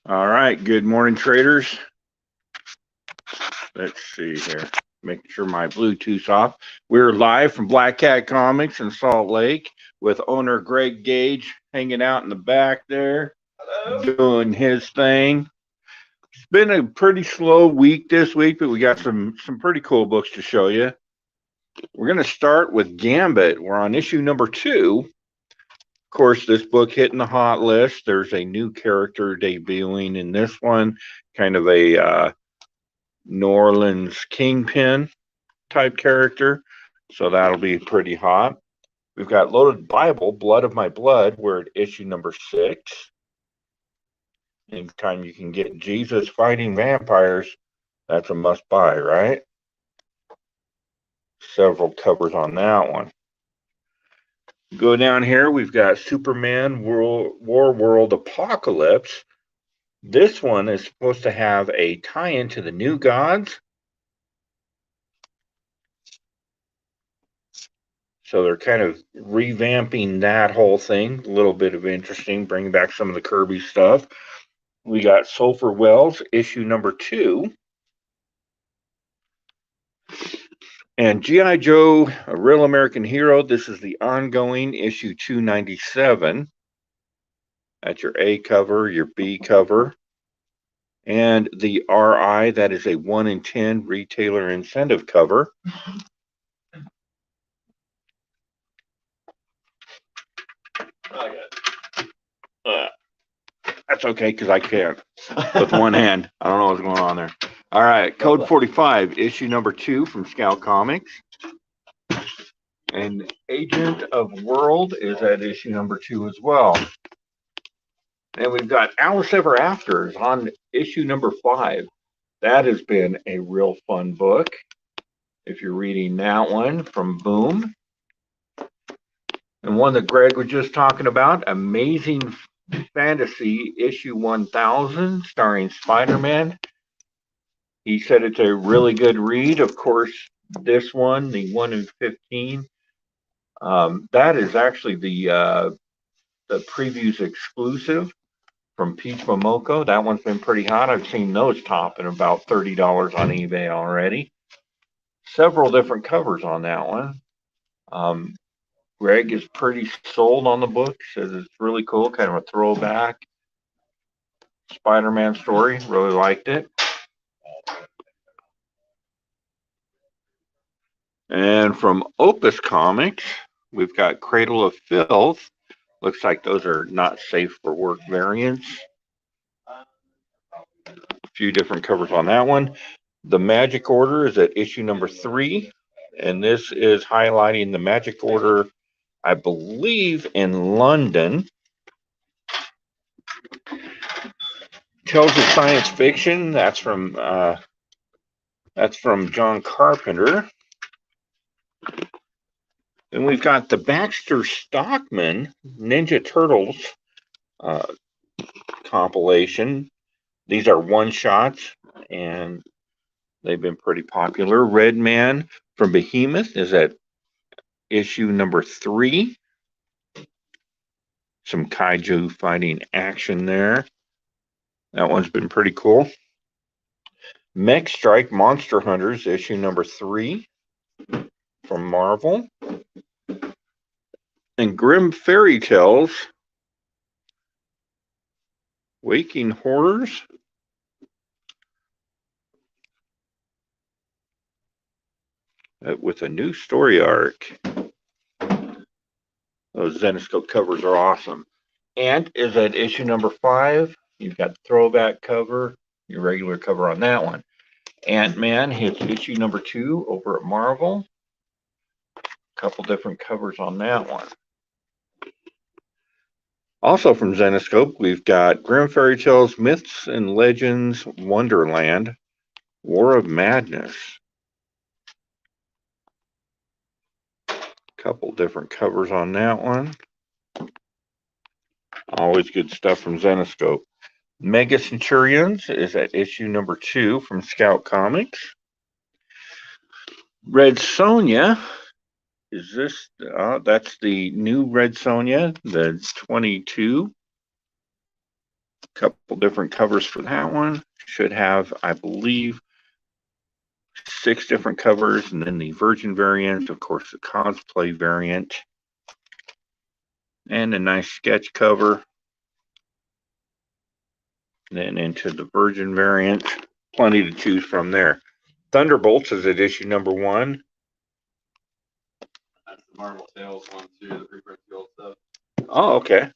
All right, good morning, traders. Let's see here. Making sure my Bluetooth's off. We're live from Black Cat Comics in Salt Lake with owner Greg Gage hanging out in the back there, doing his thing. It's been a pretty slow week this week, but we got some pretty cool books to show you. We're going to start with Gambit. We're on issue number 2. Of course, this book hitting the hot list. There's a new character debuting in this one, kind of a New Orleans Kingpin type character. So that'll be pretty hot. We've got Loaded Bible, Blood of My Blood. We're at issue number 6. Anytime you can get Jesus fighting vampires, that's a must buy, right? Several covers on that one. Go down here, we've got Superman War World Apocalypse. This one is supposed to have a tie-in to the New Gods. So they're kind of revamping that whole thing. A little bit of interesting, bringing back some of the Kirby stuff. We got Sulphur Wells, issue number 2. And G.I. Joe, A Real American Hero. This is the ongoing issue 297. That's your A cover, your B cover. And the RI, that is a 1 in 10 retailer incentive cover. That's okay, because I can't with one hand. I don't know what's going on there. All right, Code 45, issue number 2 from Scout Comics. And Agent of World is at issue number 2 as well. And we've got Alice Ever After on issue number 5. That has been a real fun book. If you're reading that one from Boom. And one that Greg was just talking about, Amazing Fantasy issue 1000, starring Spider-Man. He said it's a really good read. Of course, this one, the 1 in 15, that is actually the previews exclusive from Peach Momoko. That one's been pretty hot. I've seen those topping about $30 on eBay already. Several different covers on that one. Greg is pretty sold on the book. Says it's really cool, kind of a throwback Spider-Man story. Really liked it. And from Opus Comics, we've got Cradle of Filth. Looks like those are not safe for work variants. A few different covers on that one. The Magic Order is at issue number 3. And this is highlighting the Magic Order, I believe, in London. Tales of Science Fiction. That's from John Carpenter. And we've got the Baxter Stockman Ninja Turtles compilation. These are one-shots, and they've been pretty popular. Red Man from Behemoth is at issue number 3. Some kaiju fighting action there. That one's been pretty cool. Mech Strike Monster Hunters, issue number 3 from Marvel. And Grim Fairy Tales, Waking Horrors. With a new story arc. Those Zenescope covers are awesome. Ant is at issue number 5. You've got the throwback cover, your regular cover on that one. Ant-Man hits issue number 2 over at Marvel. A couple different covers on that one. Also from Zenescope, we've got Grim Fairy Tales, Myths and Legends, Wonderland, War of Madness. Couple different covers on that one. Always good stuff from Zenescope. Mega Centurions is at issue number 2 from Scout Comics. Red Sonja, is this, that's the new Red Sonja, the 22. Couple different covers for that one. Should have, I believe, 6 different covers, and then the Virgin variant, of course, the cosplay variant, and a nice sketch cover. Then into the Virgin variant, plenty to choose from there. Thunderbolts is at issue number 1. That's the Marvel Tales one too, the reprint the old stuff. Oh, okay.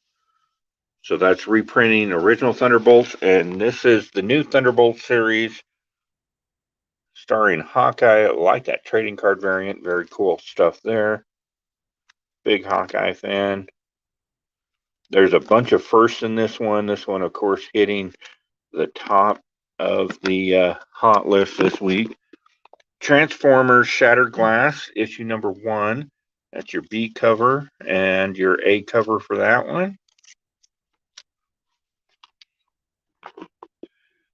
So that's reprinting original Thunderbolts, and this is the new Thunderbolts series starring Hawkeye. I like that trading card variant. Very cool stuff there. Big Hawkeye fan. There's a bunch of firsts in this one. This one, of course, hitting the top of the hot list this week. Transformers Shattered Glass, issue number 1. That's your B cover and your A cover for that one.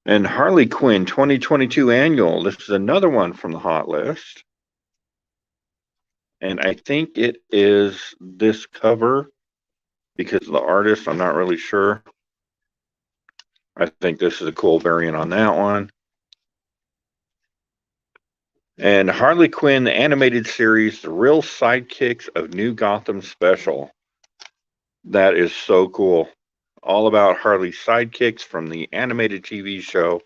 And Harley Quinn 2022 Annual. This is another one from the hot list. And I think it is this cover because of the artist. I'm not really sure. I think this is a cool variant on that one. And Harley Quinn, the animated series, The Real Sidekicks of New Gotham Special. That is so cool. All about Harley's sidekicks from the animated TV show.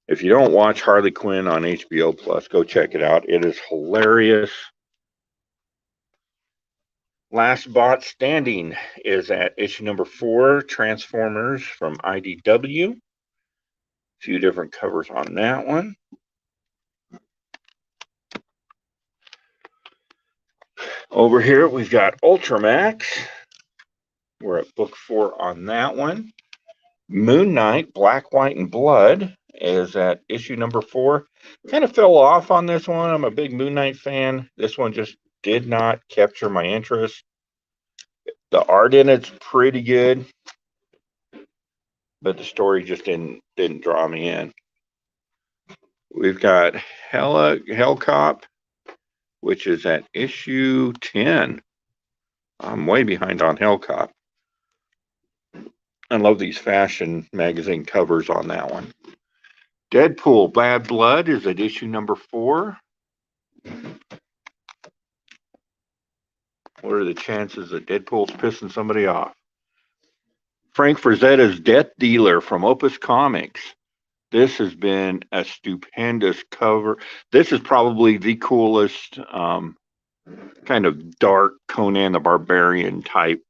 If you don't watch Harley Quinn on HBO Plus, go check it out. It is hilarious. Last Bot Standing is at issue number 4, Transformers from IDW. A few different covers on that one. Over here, we've got Ultramax. We're at book 4 on that one. Moon Knight, Black, White, and Blood is at issue number 4. Kind of fell off on this one. I'm a big Moon Knight fan. This one just did not capture my interest. The art in it's pretty good, but the story just didn't draw me in. We've got Hellcop, which is at issue 10. I'm way behind on Hellcop. I love these fashion magazine covers on that one. Deadpool Bad Blood is at issue number 4. What are the chances that Deadpool's pissing somebody off? Frank Frazetta's Death Dealer from Opus Comics. This has been a stupendous cover. This is probably the coolest kind of dark Conan the Barbarian type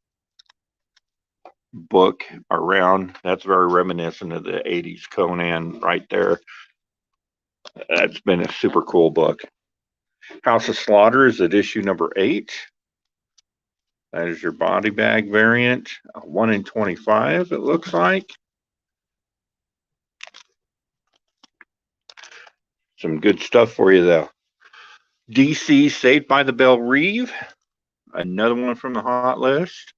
book around. That's very reminiscent of the 80s Conan right there. That's been a super cool book. House of Slaughter is at issue number 8. That is your body bag variant. 1 in 25, it looks like. Some good stuff for you, though. DC Saved by the Bell Reeve. Another one from the hot list.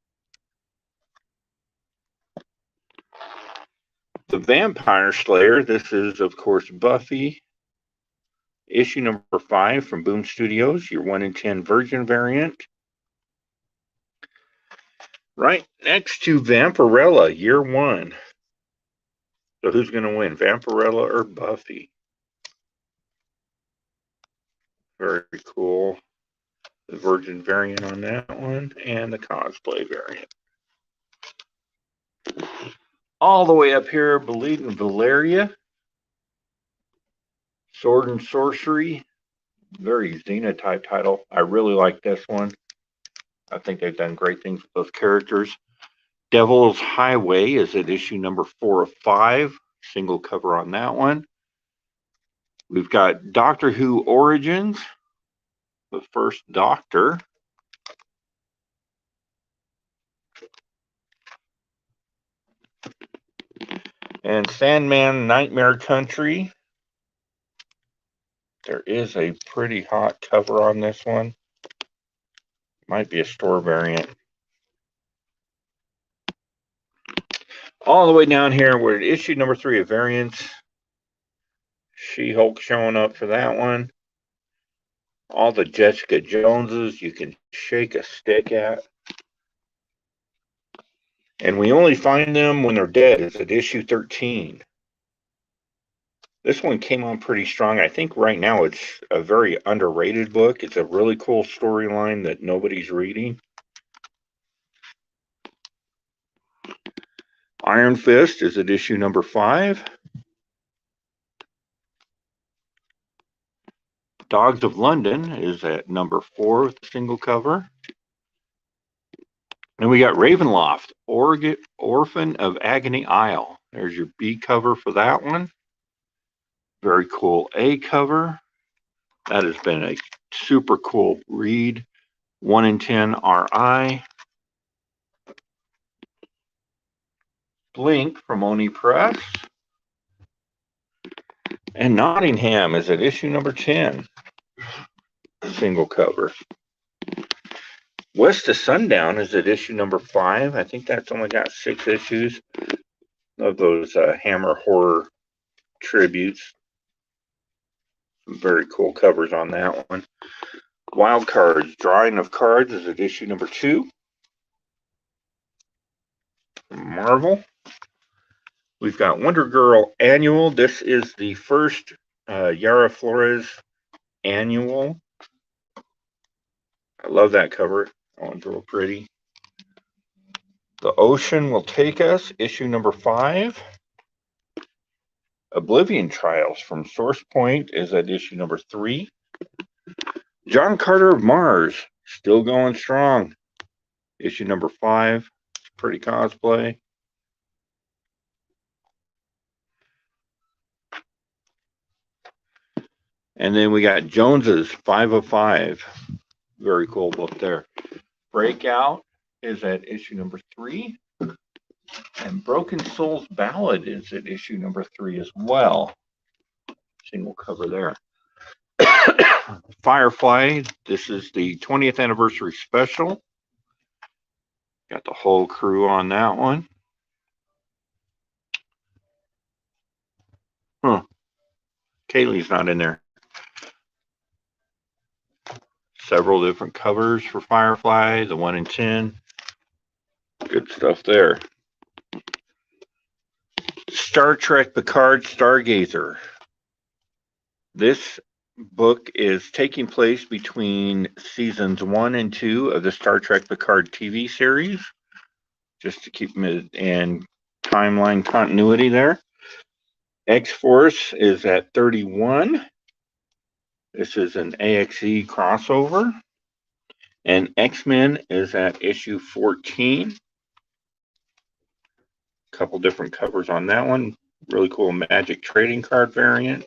The Vampire Slayer. This is, of course, Buffy. Issue number 5 from Boom Studios. Your 1 in 10 Virgin variant. Right next to Vampirella, year 1. So who's going to win, Vampirella or Buffy? Very cool. The Virgin variant on that one and the cosplay variant. All the way up here, Believe in Valeria. Sword and Sorcery. Very Xena type title. I really like this one. I think they've done great things with those characters. Devil's Highway is at issue number 4 of 5. Single cover on that one. We've got Doctor Who Origins. The first Doctor. And Sandman Nightmare Country. There is a pretty hot cover on this one. Might be a store variant. All the way down here, we're at issue number 3 of variants. She-Hulk showing up for that one. All the Jessica Joneses you can shake a stick at. And we only find them when they're dead. It's at issue 13. This one came on pretty strong. I think right now it's a very underrated book. It's a really cool storyline that nobody's reading. Iron Fist is at issue number 5. Dogs of London is at number 4 with the single cover. And we got Ravenloft, Orphan of Agony Isle. There's your B cover for that one. Very cool A cover. That has been a super cool read. 1 in 10 RI. Blink from Oni Press. And Nottingham is at issue number 10. Single cover. West of Sundown is at issue number 5. I think that's only got 6 issues of those Hammer horror tributes. Some very cool covers on that one. Wild Cards, Drawing of Cards is at issue number 2. Marvel. We've got Wonder Girl Annual. This is the first Yara Flores annual. I love that cover. That one's real pretty. The Ocean Will Take Us, issue number 5. Oblivion Trials from Source Point is at issue number 3. John Carter of Mars, still going strong. Issue number 5. It's pretty cosplay. And then we got Jones's 505. Very cool book there. Breakout is at issue number 3. And Broken Souls Ballad is at issue number 3 as well. Single cover there. Firefly, this is the 20th anniversary special. Got the whole crew on that one. Kaylee's not in there. Several different covers for Firefly, the 1 in 10. Good stuff there. Star Trek Picard Stargazer. This book is taking place between seasons 1 and 2 of the Star Trek Picard TV series, just to keep them in timeline continuity there. X-Force is at 31. This is an AXE crossover. And X-Men is at issue 14. Couple different covers on that one. Really cool Magic trading card variant.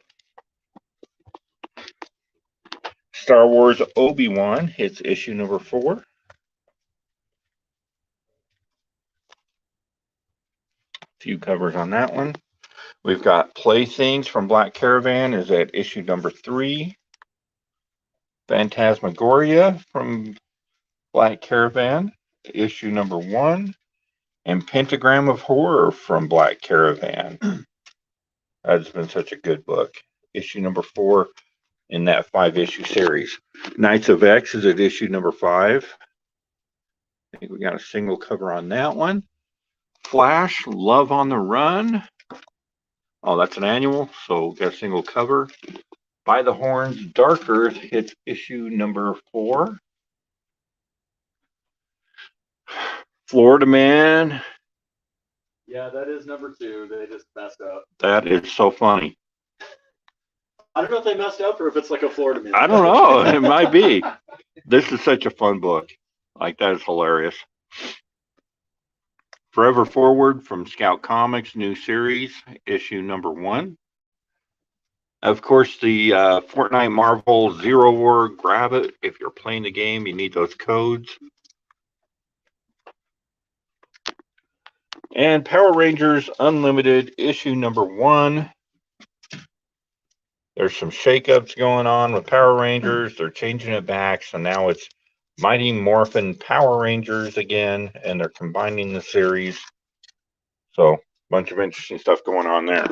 Star Wars Obi-Wan hits issue number 4. Few covers on that one. We've got Playthings from Black Caravan is at issue number 3. Phantasmagoria from Black Caravan, issue number 1. And Pentagram of Horror from Black Caravan. That's been such a good book. Issue number 4 in that 5-issue series. Knights of X is at issue number 5. I think we got a single cover on that one. Flash, Love on the Run. Oh, that's an annual, so got a single cover. By the Horns, Dark Earth hits issue number 4. Florida Man. Yeah, that is number 2. They just messed up. That is so funny. I don't know if they messed up or if it's like a Florida Man. I don't know. It might be. This is such a fun book. Like, that is hilarious. Forever Forward from Scout Comics, new series, issue number 1. Of course, the Fortnite Marvel Zero War, grab it. If you're playing the game, you need those codes. And Power Rangers Unlimited, issue number 1. There's some shakeups going on with Power Rangers. They're changing it back, so now it's Mighty Morphin Power Rangers again, and they're combining the series. So, a bunch of interesting stuff going on there.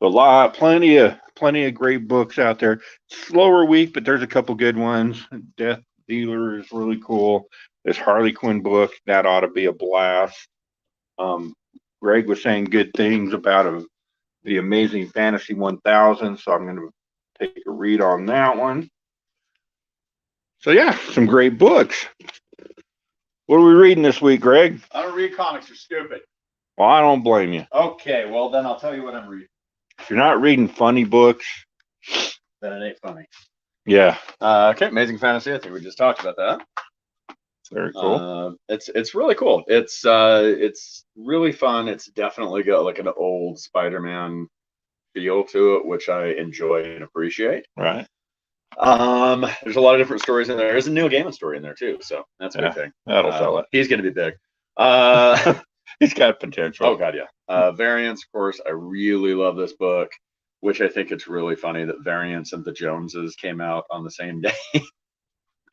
Plenty of great books out there. Slower week, but there's a couple good ones. Death Dealer is really cool. this Harley Quinn book. That ought to be a blast. Greg was saying good things about the Amazing Fantasy 1000, so I'm going to take a read on that one. So yeah, some great books. What are we reading this week, Greg? I don't read comics. You're stupid. Well, I don't blame you. Okay, well then I'll tell you what I'm reading. If you're not reading funny books, Then it ain't funny. yeah, Okay, Amazing Fantasy. I think we just talked about that. very cool. It's really cool. It's really fun. It's definitely got like an old Spider-Man feel to it, which I enjoy and appreciate. Right. There's a lot of different stories in there. There's a Neil Gaiman story in there too, so that's a big thing. That'll sell it. He's gonna be big. He's got potential. Oh god, yeah. Variants, of course. I really love this book, which I think it's really funny that Variants and the Joneses came out on the same day.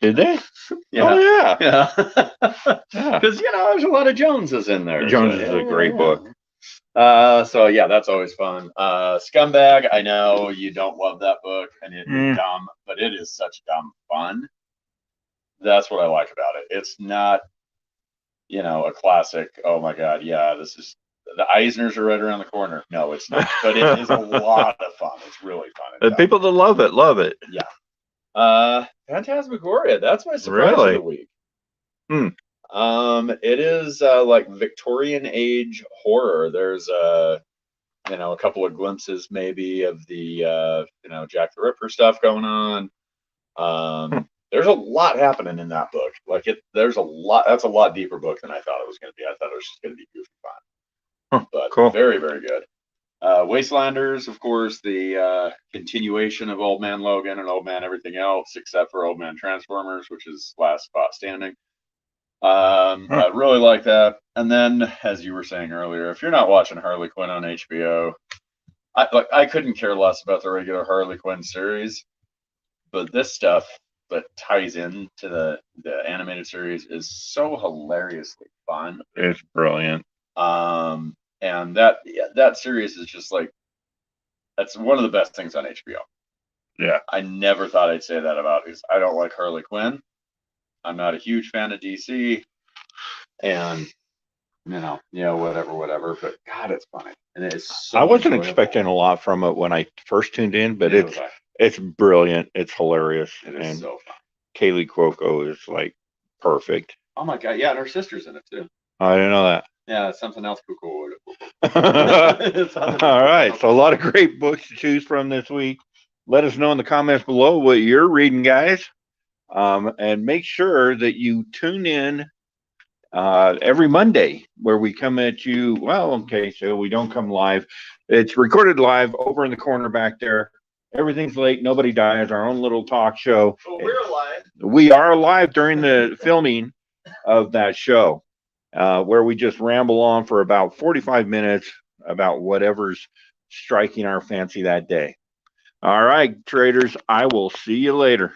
Did they? Yeah. Oh yeah. Yeah. Yeah. Because there's a lot of Joneses in there. Jones So, is a great book. So yeah, that's always fun. Scumbag, I know you don't love that book and it's dumb, but it is such dumb fun. That's what I like about it. It's not, a classic, oh my god, yeah, this is the Eisners are right around the corner. No, it's not. But it is a lot of fun. It's really fun. The people that love it. Yeah. Phantasmagoria, that's my surprise of the week. It is like Victorian age horror. There's a couple of glimpses maybe of the Jack the Ripper stuff going on. There's a lot happening in that book. There's a lot. That's a lot deeper book than I thought it was going to be. I thought it was just going to be goofy fun. But cool. Very, very good. Wastelanders, of course, the continuation of Old Man Logan and Old Man Everything Else, except for Old Man Transformers, which is last spot standing. I really like that. And then, as you were saying earlier, if you're not watching Harley Quinn on HBO, I couldn't care less about the regular Harley Quinn series, but this stuff that ties in to the animated series is so hilariously fun. It's brilliant. And that series is just that's one of the best things on HBO. Yeah. I never thought I'd say that about because I don't like Harley Quinn. I'm not a huge fan of DC, and whatever. But God, it's funny, and it's. So I wasn't enjoyable. expecting a lot from it when I first tuned in, but it's brilliant. It's hilarious, It is so fun. Kaylee Cuoco is perfect. Oh my god, yeah, and her sister's in it too. I didn't know that. Yeah, it's something else cool. All right, so a lot of great books to choose from this week. Let us know in the comments below what you're reading, guys. And make sure that you tune in every Monday where we come at you. Well, okay, so we don't come live. It's recorded live over in the corner back there. Everything's late. Nobody dies. Our own little talk show. Well, we're alive. We are alive during the filming of that show, where we just ramble on for about 45 minutes about whatever's striking our fancy that day. All right, traders, I will see you later.